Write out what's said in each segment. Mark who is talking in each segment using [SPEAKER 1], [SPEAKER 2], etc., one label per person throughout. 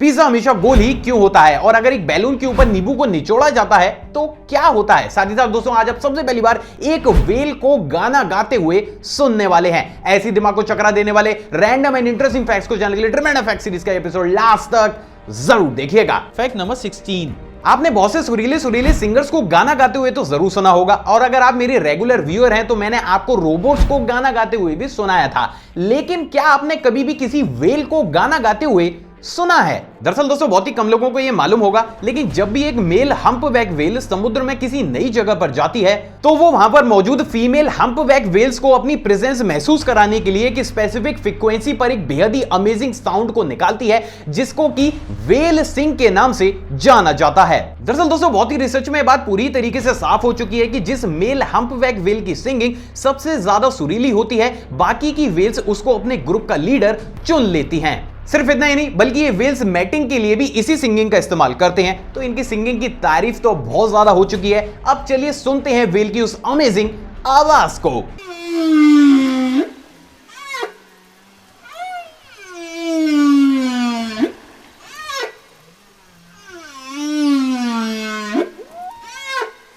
[SPEAKER 1] Pizza हमेशा गोल ही क्यों होता है, और अगर एक बैलून के ऊपर नींबू को निचोड़ा जाता है तो क्या होता है। साथ ही साथ दोस्तों आज आप सबसे पहली बार एक वेल को गाना गाते हुए सुनने वाले हैं। ऐसी दिमाग को चकरा देने वाले रैंडम एंड इंटरेस्टिंग फैक्ट्स को जानने के लिए ट्रिमेंडस फैक्ट सीरीज का एपिसोड लास्ट तक जरूर देखिएगा।
[SPEAKER 2] फैक्ट नंबर 16,
[SPEAKER 1] आपने बहुत से सुरीले सुरीले सिंगर्स को गाना गाते हुए तो जरूर सुना होगा, और अगर आप मेरे रेगुलर व्यूअर हैं तो मैंने आपको रोबोट्स को गाना गाते हुए भी सुनाया था। लेकिन क्या आपने कभी भी किसी वेल को गाना गाते हुए सुना है? दरअसल दोस्तों बहुत ही कम लोगों को यह मालूम होगा, लेकिन जब भी एक मेल हम्पबैक वेल समुद्र में किसी नई जगह पर जाती है तो वो वहां पर मौजूद फीमेल हम्पबैक वेल्स को अपनी प्रेजेंस महसूस कराने के लिए एक स्पेसिफिक फ्रीक्वेंसी पर एक बेहद ही अमेजिंग साउंड को निकालती है, जिसको कि वेल सिंग के नाम से जाना जाता है। दरअसल दोस्तों बहुत ही रिसर्च में बात पूरी तरीके से साफ हो चुकी है कि जिस मेल हम्पबैक वेल की सिंगिंग सबसे ज्यादा सुरीली होती है, बाकी की वेल्स उसको अपने ग्रुप का लीडर चुन लेती हैं। सिर्फ इतना ही नहीं बल्कि ये वेल्स मैटिंग के लिए भी इसी सिंगिंग का इस्तेमाल करते हैं। तो इनकी सिंगिंग की तारीफ तो बहुत ज्यादा हो चुकी है। अब चलिए सुनते हैं वेल की उस अमेजिंग आवाज को।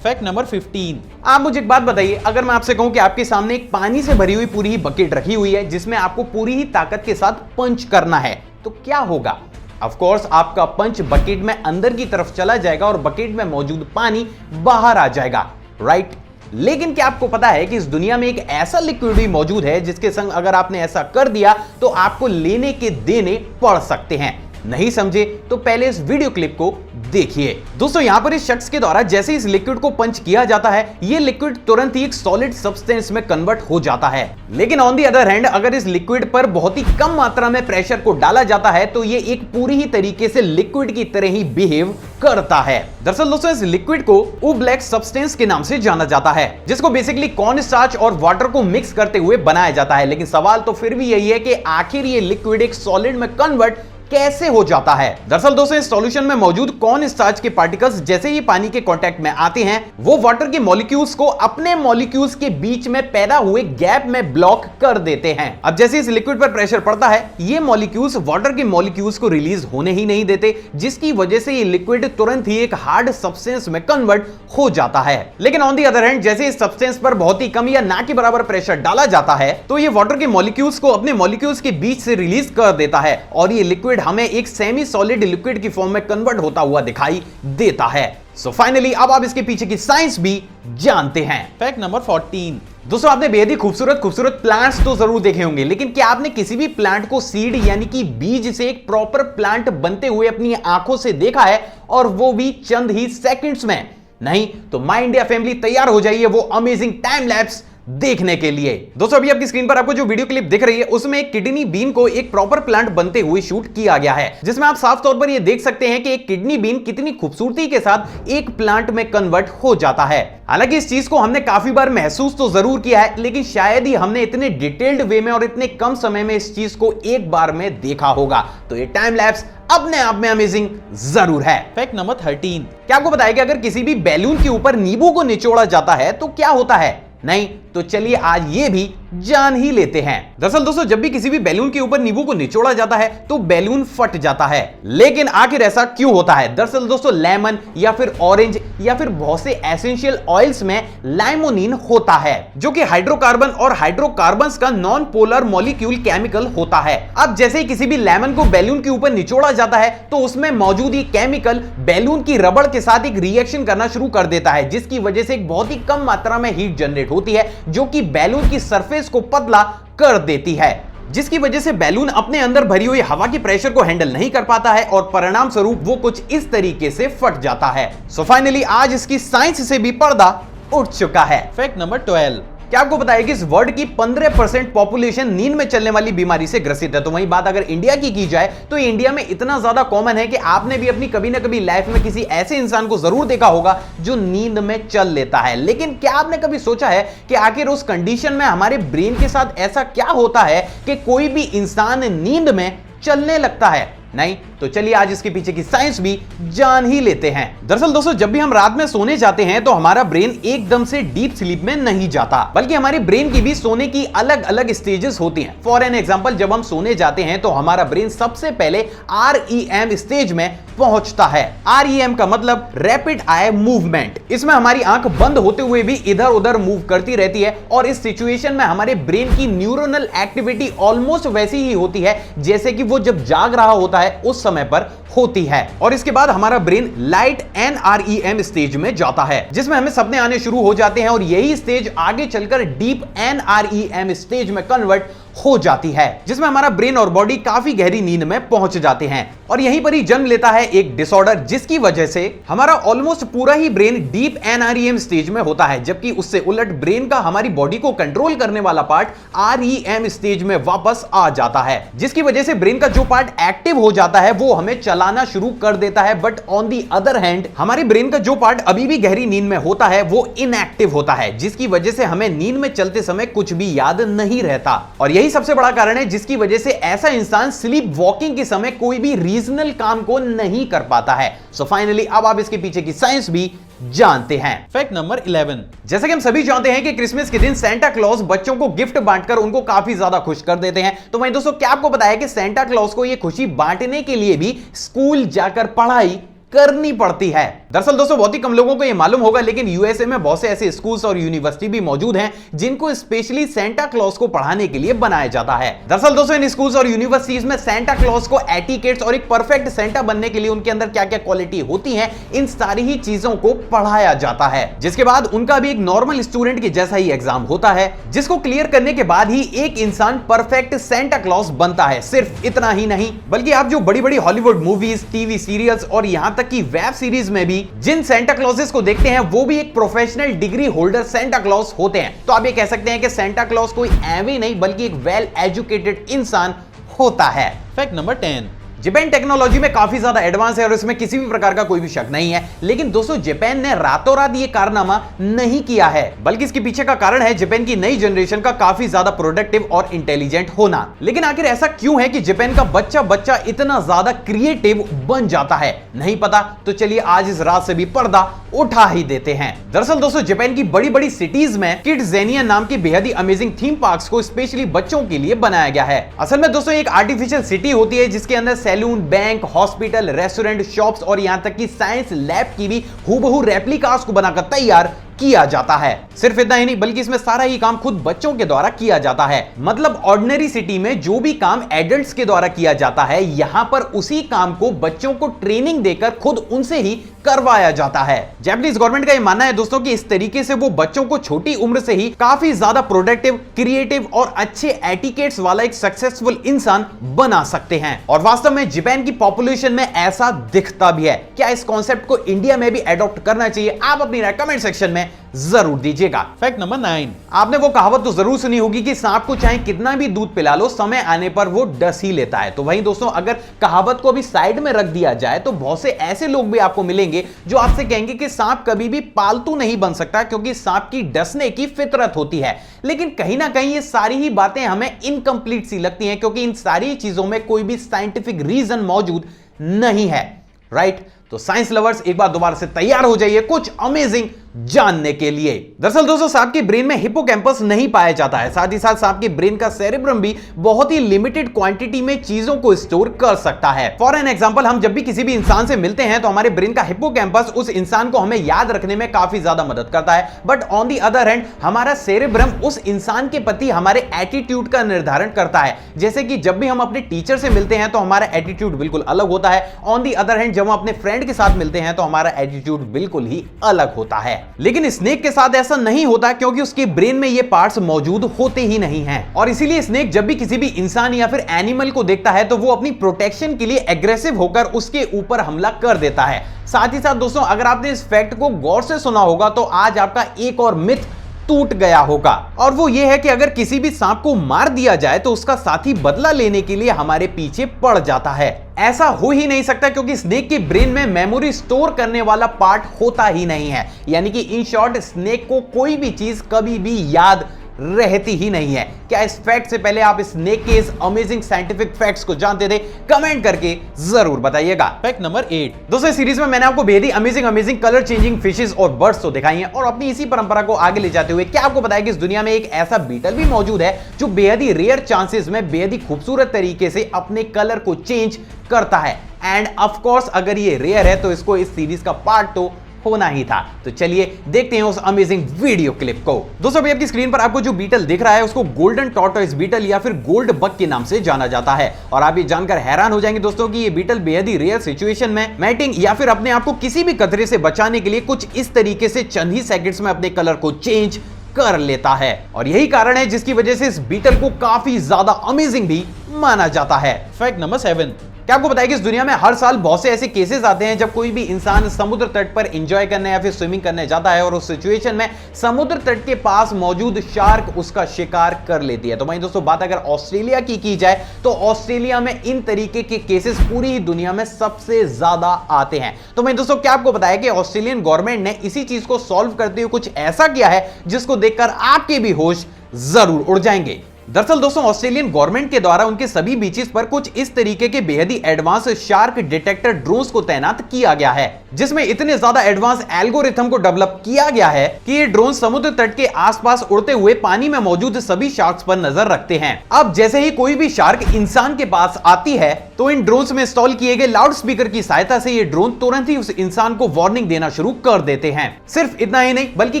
[SPEAKER 2] फैक्ट नंबर 15,
[SPEAKER 1] आप मुझे एक बात बताइए, अगर मैं आपसे कहूं कि आपके सामने एक पानी से भरी हुई पूरी ही बकेट रखी हुई है जिसमें आपको पूरी ही ताकत के साथ पंच करना है, तो क्या होगा? ऑफ कोर्स आपका पंच बकेट में अंदर की तरफ चला जाएगा और बकेट में मौजूद पानी बाहर आ जाएगा, राइट? लेकिन क्या आपको पता है कि इस दुनिया में एक ऐसा लिक्विड भी मौजूद है जिसके संग अगर आपने ऐसा कर दिया तो आपको लेने के देने पड़ सकते हैं? नहीं समझे तो पहले इस वीडियो क्लिप को देखिए। दोस्तों यहां पर इस शख्स के द्वारा जैसे इस लिक्विड को पंच किया जाता है, यह लिक्विड तुरंत ही एक सॉलिड सब्सटेंस में कन्वर्ट हो जाता है। लेकिन ऑन दी अदर हैंड अगर इस लिक्विड पर बहुत ही कम मात्रा में प्रेशर को डाला जाता है तो यह एक पूरी ही तरीके से लिक्विड की तरह ही बिहेव करता है। दरअसल दोस्तों इस लिक्विड को ओब्लेक सब्सटेंस के नाम से जाना जाता है, जिसको बेसिकली कॉर्न स्टार्च और वाटर को मिक्स करते हुए बनाया जाता है। लेकिन सवाल तो फिर भी यही है कि आखिर ये लिक्विड एक सॉलिड में कन्वर्ट कैसे हो जाता है? दरअसल दोस्तों इस सॉल्यूशन में मौजूद कॉर्न स्टार्च के पार्टिकल्स जैसे ही पानी के कांटेक्ट में आते हैं, वो वाटर के मॉलिक्यूल्स को अपने मॉलिक्यूल्स के बीच में पैदा हुए गैप में ब्लॉक कर देते हैं। अब जैसे इस लिक्विड पर प्रेशर पड़ता है, ये मॉलिक्यूल्स वाटर के मॉलिक्यूल्स को रिलीज होने ही नहीं देते, जिसकी वजह से ये लिक्विड तुरंत ही एक हार्ड सब्सटेंस में कन्वर्ट हो जाता है। लेकिन ऑन दी अदर हैंड जैसे इस सब्सटेंस पर बहुत ही कम या ना के बराबर प्रेशर डाला जाता है तो ये वाटर के मॉलिक्यूल्स को अपने मॉलिक्यूल्स के बीच से रिलीज कर देता है और ये लिक्विड हमें एक सेमी सॉलिड लिक्विड की फॉर्म में कन्वर्ट होता हुआ दिखाई देता है। सो फाइनली अब आप इसके पीछे की साइंस भी जानते हैं।
[SPEAKER 2] फैक्ट नंबर 14,
[SPEAKER 1] दोस्तों आपने बेहद ही खूबसूरत प्लांट्स तो जरूर देखे होंगे, लेकिन क्या आपने किसी भी प्लांट को सीड यानी कि बीज से एक प्रॉपर प्लांट बनते हुए अपनी आंखों से देखा है, और वो भी चंद ही सेकंड्स में? नहीं तो माय इंडिया फैमिली तैयार हो जाइए वो अमेजिंग टाइम लैप्स देखने के लिए। दोस्तों अभी आपकी स्क्रीन पर आपको जो वीडियो क्लिप दिख रही है उसमें एक किडनी बीन को एक प्रॉपर प्लांट बनते हुए शूट किया गया है, जिसमें आप साफ तौर पर यह देख सकते हैं कि एक किडनी बीन कितनी खूबसूरती के साथ एक प्लांट में कन्वर्ट हो जाता है। हालांकि इस चीज को हमने काफी बार महसूस तो जरूर किया है, लेकिन शायद ही हमने इतने डिटेल्ड वे में और इतने कम समय में इस चीज को एक बार में देखा होगा। तो ये टाइम लैप्स अपने आप में अमेजिंग जरूर है।
[SPEAKER 2] फैक्ट नंबर 13,
[SPEAKER 1] क्या आपको पता है कि अगर किसी भी बैलून के ऊपर नींबू को निचोड़ा जाता है तो क्या होता है? नहीं तो चलिए आज ये भी जान ही लेते हैं। दरअसल दोस्तों जब भी किसी भी बैलून के ऊपर नींबू को निचोड़ा जाता है तो बैलून फट जाता है। लेकिन आखिर ऐसा क्यों होता है? दरअसल दोस्तों लेमन या फिर ऑरेंज या फिर बहुत से एसेंशियल ऑयल्स में लाइमोनिन होता है, जो कि हाइड्रोकार्बन और हाइड्रोकार्बन्स का नॉन पोलर मॉलिक्यूल केमिकल होता है। अब जैसे ही किसी भी लेमन को बैलून के ऊपर निचोड़ा जाता है तो उसमें मौजूद ये केमिकल बैलून की रबड़ के साथ एक रिएक्शन करना शुरू कर देता है, जिसकी वजह से एक बहुत ही कम मात्रा में हीट जनरेट होती है, जो कि बैलून की सरफेस को पतला कर देती है, जिसकी वजह से बैलून अपने अंदर भरी हुई हवा की प्रेशर को हैंडल नहीं कर पाता है और परिणाम स्वरूप वो कुछ इस तरीके से फट जाता है। सो फाइनली आज इसकी साइंस से भी पर्दा उठ चुका है।
[SPEAKER 2] फैक्ट नंबर 12,
[SPEAKER 1] क्या आपको पता है कि इस वर्ल्ड की 15% पॉपुलेशन नींद में चलने वाली बीमारी से ग्रसित है? तो वहीं बात अगर इंडिया की जाए तो इंडिया में इतना ज्यादा कॉमन है कि आपने भी अपनी कभी ना कभी लाइफ में किसी ऐसे इंसान को जरूर देखा होगा जो नींद में चल लेता है। लेकिन क्या आपने कभी सोचा है कि आखिर उस कंडीशन में हमारे ब्रेन के साथ ऐसा क्या होता है कि कोई भी इंसान नींद में चलने लगता है? नहीं तो चलिए आज इसके पीछे की साइंस भी जान ही लेते हैं। दरअसल दोस्तों, जब भी हम रात में सोने जाते हैं तो हमारा ब्रेन एकदम से डीप स्लीप में नहीं जाता, बल्कि हमारे ब्रेन की भी सोने की अलग अलग स्टेजेस होती हैं। फॉर एन एग्जांपल, जब हम सोने जाते हैं तो हमारा ब्रेन सबसे पहले REM स्टेज में पहुंचता है। REM का मतलब रैपिड आई मूवमेंट। इसमें हमारी आंख बंद होते हुए भी इधर उधर मूव करती रहती है और इस सिचुएशन में हमारे ब्रेन की न्यूरोनल एक्टिविटी ऑलमोस्ट वैसी ही होती है जैसे कि वो जब जाग रहा होता है उस समय पर होती है। और इसके बाद हमारा ब्रेन लाइट NREM स्टेज में जाता है, जिसमें हमें सपने आने शुरू हो जाते हैं और यही स्टेज आगे चलकर डीप NREM स्टेज में कन्वर्ट हो जाती है, जिसमें हमारा ब्रेन और बॉडी काफी गहरी नींद में पहुंच जाते हैं। और यहीं पर ही जन्म लेता है एक डिसऑर्डर, जिसकी वजह से हमारा ऑलमोस्ट पूरा ही ब्रेन डीप NREM स्टेज में होता है, जबकि उससे उलट ब्रेन का हमारी बॉडी को कंट्रोल करने वाला पार्ट REM स्टेज में वापस आ जाता है, जिसकी वजह से ब्रेन का जो पार्ट एक्टिव हो जाता है वो हमें चलाना शुरू कर देता है। But on the other hand हमारे ब्रेन का जो पार्ट अभी भी गहरी नींद में होता है वो इनएक्टिव होता है, जिसकी वजह से हमें नींद में चलते समय कुछ भी याद नहीं रहता। और यही सबसे बड़ा कारण है जिसकी वजह से ऐसा इंसान स्लीप वॉकिंग के समय कोई भी रीजनल काम को नहीं कर पाता है। सो फाइनली अब आप इसके पीछे की साइंस भी जानते हैं।
[SPEAKER 2] Fact number 11।
[SPEAKER 1] जैसा कि हम सभी जानते हैं कि क्रिसमस के दिन सेंटा क्लॉज बच्चों को गिफ्ट बांटकर उनको काफी ज्यादा खुश कर देते हैं। तो वहीं दोस्तों, क्या आपको पता है कि सेंटा क्लॉज को यह खुशी बांटने के लिए भी स्कूल जाकर पढ़ाई करनी पड़ती है। दरअसल दोस्तों, बहुत ही कम लोगों को यह मालूम होगा, लेकिन यूएसए में बहुत से ऐसे स्कूल्स और यूनिवर्सिटी भी मौजूद हैं जिनको स्पेशली सेंटा क्लॉज को पढ़ाने के लिए बनाया जाता है। दरअसल दोस्तों, इन स्कूल्स और यूनिवर्सिटीज में सेंटा क्लॉज को एटिकेट्स और एक परफेक्ट सेंटा बनने के लिए उनके अंदर क्या क्या क्वालिटी होती है, इन सारी ही चीजों को पढ़ाया जाता है। जिसके बाद उनका भी एक नॉर्मल स्टूडेंट के जैसा ही एग्जाम होता है, जिसको क्लियर करने के बाद ही एक इंसान परफेक्ट सेंटा क्लॉज बनता है। सिर्फ इतना ही नहीं, बल्कि आप जो बड़ी बड़ी हॉलीवुड मूवीज, टीवी सीरियल्स और यहां तक की वेब सीरीज में भी जिन सेंटा क्लॉजेस को देखते हैं वो भी एक professional degree holder Santa Claus होते हैं। तो आप ये कह सकते हैं कि सेंटा क्लॉज कोई एवे नहीं बल्कि एक वेल एजुकेटेड इंसान होता है।
[SPEAKER 2] Fact number 10।
[SPEAKER 1] जापान टेक्नोलॉजी में काफी ज्यादा एडवांस है और इसमें किसी भी प्रकार का कोई भी शक नहीं है। लेकिन दोस्तों, जापान ने रातों रात ये कारनामा नहीं किया है, बल्कि इसके पीछे का कारण है जापान की नई जनरेशन का काफी ज्यादा प्रोडक्टिव और इंटेलिजेंट होना। लेकिन आखिर ऐसा क्यों है कि जापान का बच्चा बच्चा इतना ज्यादा क्रिएटिव बन जाता है? नहीं पता, तो चलिए आज इस रात से भी पर्दा उठा ही देते हैं। दरअसल दोस्तों, जापान की बड़ी बड़ी सिटीज में किड्जेनिया नाम की बेहद ही अमेजिंग थीम पार्क्स को स्पेशली बच्चों के लिए बनाया गया है। असल में दोस्तों, एक आर्टिफिशियल सिटी होती है जिसके अंदर salon, bank, hospital, restaurant, shops और यहां तक कि साइंस लैब की भी हूबहू रेप्लिकास को बनाकर तैयार किया जाता है। सिर्फ इतना ही नहीं, बल्कि इसमें सारा ही काम खुद बच्चों के द्वारा किया जाता है। मतलब ऑर्डिनरी सिटी में जो भी काम एडल्ट्स के द्वारा किया जाता है, यहां पर उसी काम को बच्चों को ट्रेनिंग देकर खुद उनसे ही करवाया जाता है। जापानीज गवर्नमेंट का यह मानना है दोस्तों कि इस तरीके से वो बच्चों को छोटी उम्र से ही काफी ज्यादा प्रोडक्टिव, क्रिएटिव और अच्छे एटिकेट्स वाला एक सक्सेसफुल इंसान बना सकते हैं। और वास्तव में जापान की पॉपुलेशन में ऐसा दिखता भी है। क्या इस कॉन्सेप्ट को इंडिया में भी एडॉप्ट करना चाहिए? आप अपनी राय कमेंट सेक्शन में जरूर दीजिएगा।
[SPEAKER 2] Fact number 9।
[SPEAKER 1] आपने वो कहावत तो जरूर सुनी होगी कि सांप को चाहे कितना भी दूध पिला लो, समय आने पर वो डस ही लेता है। तो वहीं दोस्तों, अगर कहावत को भी साइड में रख दिया जाए तो बहुत से ऐसे लोग भी आपको मिलेंगे जो आपसे कहेंगे कि सांप कभी भी पालतू नहीं बन सकता, क्योंकि सांप की डसने की फितरत होती है। लेकिन कहीं ना कहीं ये सारी ही बातें हमें इनकम्प्लीट सी लगती हैं, क्योंकि इन सारी चीजों में कोई भी साइंटिफिक रीजन मौजूद नहीं है। राइट? तो साइंस लवर्स, एक बार दोबारा से तैयार हो जाइए कुछ अमेजिंग जानने के लिए। दरअसल दोस्तों, सांप के ब्रेन में हिप्पोकैम्पस नहीं पाया जाता है। साथ ही साथ सांप के ब्रेन का सेरेब्रम भी बहुत ही लिमिटेड क्वांटिटी में चीजों को स्टोर कर सकता है। फॉर एन एग्जांपल, हम जब भी किसी भी इंसान से मिलते हैं तो हमारे ब्रेन का हिप्पोकैम्पस उस इंसान को हमें याद रखने में काफी ज्यादा मदद करता है। But on the other hand, हमारा सेरेब्रम उस इंसान के प्रति हमारे एटीट्यूड का निर्धारण करता है। जैसे कि जब भी हम अपने टीचर से मिलते हैं तो हमारा एटीट्यूड बिल्कुल अलग होता है। ऑन दी अदर हैंड, जब हम अपने फ्रेंड के साथ मिलते हैं तो हमारा एटीट्यूड बिल्कुल ही अलग होता है। लेकिन स्नेक के साथ ऐसा नहीं होता, क्योंकि उसके ब्रेन में ये पार्ट्स मौजूद होते ही नहीं हैं। और इसीलिए स्नेक जब भी किसी भी इंसान या फिर एनिमल को देखता है तो वो अपनी प्रोटेक्शन के लिए एग्रेसिव होकर उसके ऊपर हमला कर देता है। साथ ही साथ दोस्तों, अगर आपने इस फैक्ट को गौर से सुना होगा तो आज आपका एक और मिथ टूट गया होगा, और वो ये है कि अगर किसी भी सांप को मार दिया जाए तो उसका साथी बदला लेने के लिए हमारे पीछे पड़ जाता है। ऐसा हो ही नहीं सकता, क्योंकि स्नेक के ब्रेन में मेमोरी स्टोर करने वाला पार्ट होता ही नहीं है। यानी कि इन शॉर्ट, स्नेक को कोई भी चीज कभी भी याद रहती ही नहीं है। क्या इस फैक्ट से पहले आप स्नेक के इस अमेजिंग साइंटिफिक फैक्ट्स को जानते थे? कमेंट करके जरूर बताइएगा।
[SPEAKER 2] Fact number 8।
[SPEAKER 1] दोस्तों, इस सीरीज में मैंने आपको बेहद ही अमेजिंग कलर चेंजिंग फिशेस और बर्ड्स तो दिखाई हैं, और अपनी इसी परंपरा को आगे ले जाते हुए क्या आपको बताया कि इस दुनिया में एक ऐसा बीटल भी मौजूद है जो बेहद ही रेयर चांसेस में बेहद ही खूबसूरत तरीके से अपने कलर को चेंज करता है। एंड ऑफ कोर्स अगर ये रेयर है तो इसको इस सीरीज का पार्ट तो होना ही था। तो चलिए देखते हैं उस अमेजिंग वीडियो क्लिप को। दोस्तों, अभी आपकी स्क्रीन पर आपको जो बीटल दिख रहा है उसको गोल्डन टॉर्टोइस बीटल या फिर गोल्ड बग के नाम से जाना जाता है। और आप ये जानकर हैरान हो जाएंगे दोस्तों कि ये बीटल बेहद ही रेयर सिचुएशन में मैटिंग या फिर अपने आप को किसी भी खतरे से बचाने के लिए कुछ इस तरीके से चंद ही सेकंड्स में अपने कलर को चेंज कर लेता है। और यही कारण है जिसकी वजह से इस बीटल को काफी ज्यादा अमेजिंग भी माना जाता है।
[SPEAKER 2] Fact number 7।
[SPEAKER 1] क्या आपको बताया कि इस दुनिया में हर साल बहुत से ऐसे केसेस आते हैं जब कोई भी इंसान समुद्र तट पर एंजॉय करने या फिर स्विमिंग करने जाता है और उस सिचुएशन में समुद्र तट के पास मौजूद शार्क उसका शिकार कर लेती है। तो वहीं दोस्तों, बात अगर ऑस्ट्रेलिया की जाए तो ऑस्ट्रेलिया में इन तरीके के केसेस पूरी ही दुनिया में सबसे ज्यादा आते हैं। तो वहीं दोस्तों, क्या आपको बताया कि ऑस्ट्रेलियन गवर्नमेंट ने इसी चीज को सॉल्व करते हुए कुछ ऐसा किया है जिसको देखकर आपके भी होश जरूर उड़ जाएंगे। दरअसल दोस्तों, ऑस्ट्रेलियन गवर्नमेंट के द्वारा उनके सभी बीचेस पर कुछ इस तरीके के बेहद ही एडवांस शार्क डिटेक्टर ड्रोन्स को तैनात किया गया है, जिसमें इतने ज्यादा एडवांस एल्गोरिथम को डेवलप किया गया है कि ये ड्रोन समुद्र तट के आसपास उड़ते हुए पानी में मौजूद सभी शार्क्स पर नजर रखते हैं। अब जैसे ही कोई भी शार्क इंसान के पास आती है तो इन ड्रोन्स में इंस्टॉल किए गए लाउड स्पीकर की सहायता से ये ड्रोन तुरंत ही उस इंसान को वार्निंग देना शुरू कर देते हैं। सिर्फ इतना ही नहीं, बल्कि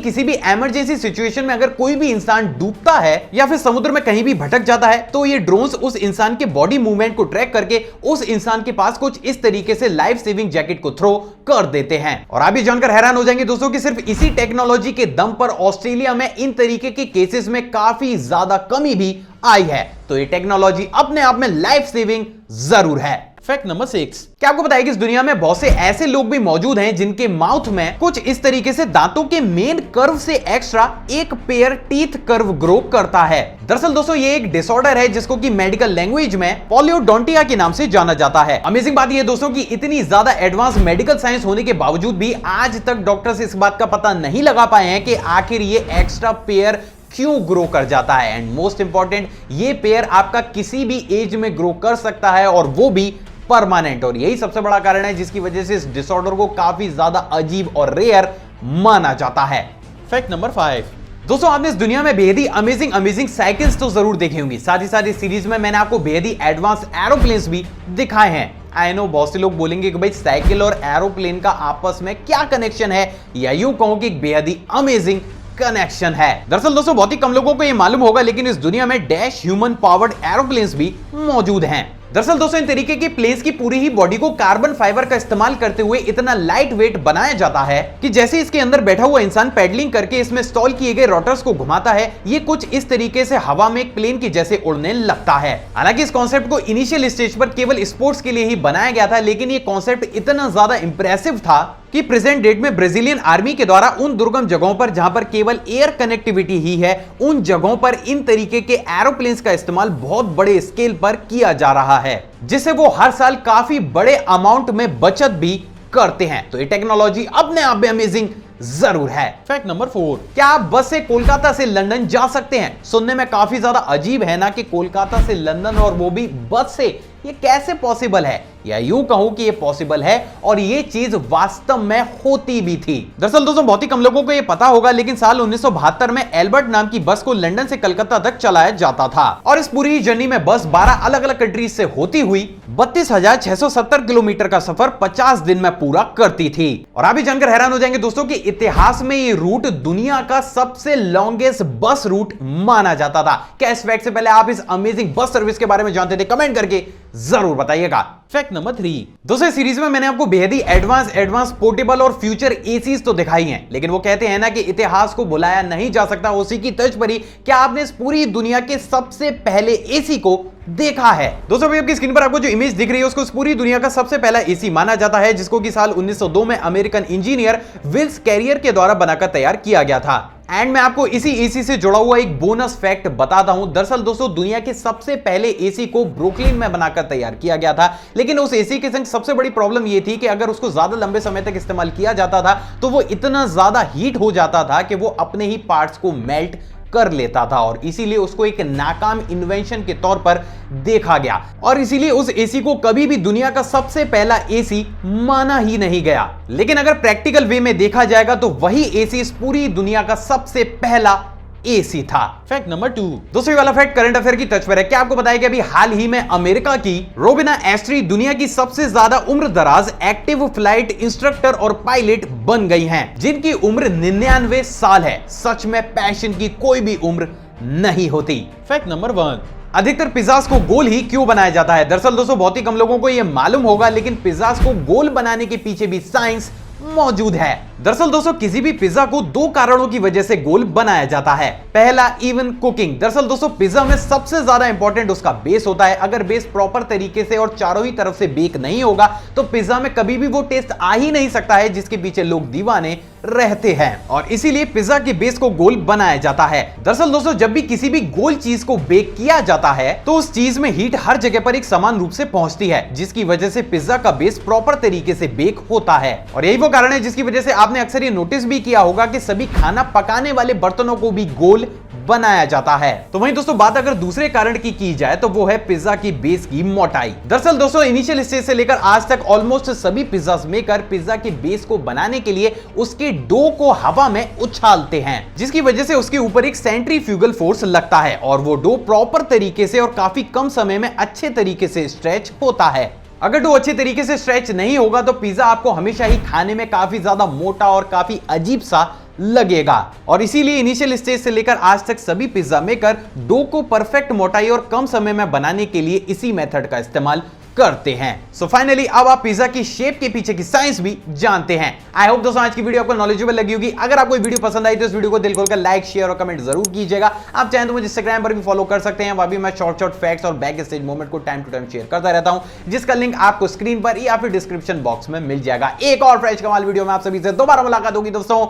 [SPEAKER 1] किसी भी इमरजेंसी सिचुएशन में अगर कोई भी इंसान डूबता है या फिर समुद्र में कहीं भी भटक जाता है तो ये ड्रोन्स उस इंसान के बॉडी मूवमेंट को ट्रैक करके उस इंसान के पास कुछ इस तरीके से लाइफ सेविंग जैकेट को थ्रो कर देते हैं। और आप ये जानकर हैरान हो जाएंगे दोस्तों कि सिर्फ इसी टेक्नोलॉजी के दम पर ऑस्ट्रेलिया में इन तरीके के केसेस में काफी ज्यादा कमी भी आई है। तो ये टेक्नोलॉजी अपने आप में लाइफ सेविंग जरूर है।
[SPEAKER 2] Fact number 6।
[SPEAKER 1] क्या आपको बताया कि इस दुनिया में बहुत से ऐसे लोग भी मौजूद हैं जिनके माउथ में कुछ इस तरीके से दांतों के मेन कर्व से एक्स्ट्रा एक पेयर टीथ कर्व ग्रो करता है। दरअसल दोस्तों, ये एक डिसऑर्डर है जिसको कि मेडिकल लैंग्वेज में पॉलियोडोंटिया के नाम से जाना जाता है। अमेजिंग बात ये दोस्तों कि इतनी ज्यादा एडवांस मेडिकल साइंस होने के बावजूद भी आज तक डॉक्टर्स इस बात का पता नहीं लगा पाए हैं कि आखिर ये एक्स्ट्रा पेयर क्यों ग्रो कर जाता है। एंड मोस्ट इंपॉर्टेंट, ये पेयर आपका किसी भी एज में ग्रो कर सकता है और वो भी परमानेंट। और यही सबसे बड़ा कारण है जिसकी वजह से इस डिसऑर्डर को काफी ज्यादा अजीब और रेयर माना जाता है।
[SPEAKER 2] Fact number 5।
[SPEAKER 1] दोस्तों, आपने इस दुनिया में बेहद ही अमेजिंग साइकिल्स तो जरूर देखी होंगी, साथ ही साथ इस सीरीज में मैंने आपको बेहद ही एडवांस एरोप्लेन्स भी दिखाए हैं। आई नो बहुत से लोग बोलेंगे कि भाई साइकिल और एरोप्लेन का आपस में क्या कनेक्शन है, या यूं कहूं कि बेहद ही अमेजिंग कनेक्शन है। दरअसल दोस्तों, बहुत ही कम लोगों को यह मालूम होगा लेकिन इस दुनिया में डैश ह्यूमन पावर्ड एरोप्लेन्स भी मौजूद हैं। दरअसल दोस्तों, इन तरीके की प्लेन्स की पूरी ही बॉडी को कार्बन फाइबर का इस्तेमाल करते हुए इतना लाइट वेट बनाया जाता है कि जैसे इसके अंदर बैठा हुआ इंसान पैडलिंग करके इसमें इंस्टॉल किए गए रोटर्स को घुमाता है, ये कुछ इस तरीके से हवा में एक प्लेन की जैसे उड़ने लगता है। हालांकि इस कॉन्सेप्ट को इनिशियल स्टेज पर केवल स्पोर्ट्स के लिए ही बनाया गया था, लेकिन ये कॉन्सेप्ट इतना ज्यादा इंप्रेसिव था कि प्रेजेंट डेट में ब्राजीलियन आर्मी के द्वारा उन दुर्गम जगहों पर जहां पर केवल एयर कनेक्टिविटी ही है, उन जगहों पर इन तरीके के एरोप्लेन्स का इस्तेमाल बहुत बड़े स्केल पर किया जा रहा है, जिससे वो हर साल काफी बड़े अमाउंट में बचत भी करते हैं। तो ये टेक्नोलॉजी अपने आप में अमेजिंग जरूर है।
[SPEAKER 2] Fact number 4।
[SPEAKER 1] क्या आप बस से कोलकाता से लंदन जा सकते हैं? सुनने में काफी ज्यादा अजीब है ना कि कोलकाता से लंदन और वो भी बस से, ये कैसे पॉसिबल है? या यूं कहूं कि ये पॉसिबल है और ये चीज वास्तव में होती भी थी। दरअसल दोस्तों, बहुत ही कम लोगों को ये पता होगा लेकिन साल 1972 में एल्बर्ट नाम की बस को लंदन से कलकत्ता तक चलाया जाता था और इस पूरी जर्नी में बस 12 अलग अलग कंट्रीज से होती हुई 32,670 किलोमीटर का सफर 50 दिन में पूरा करती थी। और आप भी जानकर हैरान हो जाएंगे दोस्तों कि इतिहास में ये रूट दुनिया का सबसे लॉन्गेस्ट बस रूट माना जाता था। क्या इस फैक्ट से पहले आप इस अमेजिंग बस सर्विस के बारे में जानते थे? कमेंट करके जरूर बताइएगा।
[SPEAKER 2] Fact number 3।
[SPEAKER 1] दोस्तों, सीरीज में मैंने आपको बेहद ही एडवांस पोर्टेबल और फ्यूचर एसीज तो दिखाई हैं, लेकिन वो कहते हैं ना कि इतिहास को भुलाया नहीं जा सकता। उसी की तर्ज पर ही क्या आपने इस पूरी दुनिया के सबसे पहले एसी को देखा है? दोस्तों, अभी आपकी स्क्रीन पर आपको जो इमेज दिख रही है उसको इस पूरी दुनिया का सबसे पहला एसी माना जाता है, जिसको कि साल 1902 में अमेरिकन इंजीनियर विल्स कैरियर के द्वारा बनाकर तैयार किया गया था। एंड मैं आपको इसी एसी से जुड़ा हुआ एक बोनस फैक्ट बताता हूं। दरअसल दोस्तों, दुनिया के सबसे पहले एसी को ब्रुकलिन में बनाकर तैयार किया गया था, लेकिन उस एसी के संग सबसे बड़ी प्रॉब्लम यह थी कि अगर उसको ज्यादा लंबे समय तक इस्तेमाल किया जाता था तो वो इतना ज्यादा हीट हो जाता था कि वो अपने ही पार्ट्स को मेल्ट कर लेता था और इसीलिए उसको एक नाकाम इन्वेंशन के तौर पर देखा गया और इसीलिए उस एसी को कभी भी दुनिया का सबसे पहला एसी माना ही नहीं गया। लेकिन अगर प्रैक्टिकल वे में देखा जाएगा तो वही एसी इस पूरी दुनिया का सबसे पहला एसी था।
[SPEAKER 2] Fact number 2।
[SPEAKER 1] दोस्तों ये वाला फैक्ट करंट अफेयर की टच पर है। क्या आपको बताया कि अभी हाल ही में अमेरिका की रोबिना एस्ट्री दुनिया की सबसे ज्यादा उम्र दराज एक्टिव फ्लाइट इंस्ट्रक्टर और पायलट बन गई हैं, जिनकी उम्र 99 साल है। सच में पैशन की कोई भी उम्र नहीं होती।
[SPEAKER 2] Fact number 1।
[SPEAKER 1] अधिकतर पिज्जास को गोल ही क्यों बनाया जाता है? दरअसल दोस्तों बहुत ही कम लोगों को यह मालूम होगा, लेकिन पिज्जास को गोल बनाने के पीछे भी साइंस मौजूद है। दरअसल दोस्तों किसी भी पिज्जा को दो कारणों की वजह से गोल बनाया जाता है। पहला, इवन कुकिंग। दरअसल दोस्तों पिज्जा में सबसे ज्यादा इंपॉर्टेंट उसका बेस होता है। अगर बेस प्रॉपर तरीके से और चारों ही तरफ से बेक नहीं होगा तो पिज्जा में कभी भी वो टेस्ट आ ही नहीं सकता है जिसके पीछे लोग दीवाने रहते हैं और इसीलिए पिज्जा के बेस को गोल बनाया जाता है। दरअसल दोस्तों जब भी किसी भी गोल चीज को बेक किया जाता है तो उस चीज में हीट हर जगह पर एक समान रूप से पहुंचती है, जिसकी वजह से पिज्जा का बेस प्रॉपर तरीके से बेक होता है। और यही वो कारण है जिसकी वजह से आपने अक्सर ये नोटिस भी किया होगा कि सभी खाना पकाने वाले बर्तनों को भी गोल बनाया जाता है। तो वहीं दोस्तों बात अगर दूसरे कारण की जाए तो वो है पिज्जा की बेस की मोटाई। दरअसल दोस्तों इनिशियल स्टेज से लेकर आज तक ऑलमोस्ट सभी पिज्जा मेकर पिज्जा के बेस को बनाने के लिए उसके डो को हवा में उछालते हैं, जिसकी वजह से उसके ऊपर एक सेंट्रीफ्यूगल फोर्स लगता है और वो डो प्रॉपर तरीके से और काफी कम समय में अच्छे तरीके से स्ट्रेच होता है। अगर डो अच्छे तरीके से स्ट्रेच नहीं होगा तो पिज्जा आपको हमेशा ही खाने में काफी ज्यादा मोटा और काफी अजीब सा लगेगा और इसीलिए इनिशियल स्टेज से लेकर आज तक सभी पिज्जा मेकर डो को परफेक्ट मोटाई और कम समय में बनाने के लिए इसी मेथड का इस्तेमाल करते हैं। सो फाइनली अब आप पिज्जा की शेप के पीछे की साइंस भी जानते हैं। आई होप दोस्तों आज की वीडियो आपको नॉलेजेबल लगी होगी। अगर आपको वीडियो पसंद आई तो इस वीडियो को दिल खोलकर लाइक, शेयर और कमेंट जरूर कीजिएगा। आप चाहें तो मुझे इंस्टाग्राम पर भी फॉलो कर सकते हैं, वहां भी मैं शॉर्ट फैक्ट्स और बैक स्टेज मोमेंट को टाइम टू टाइम शेयर करता रहता हूं, जिसका लिंक आपको स्क्रीन पर या फिर डिस्क्रिप्शन बॉक्स में मिल जाएगा। एक और फ्रेश कमाल वीडियो में आप सभी से दोबारा मुलाकात होगी दोस्तों।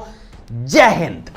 [SPEAKER 1] जय हिंद।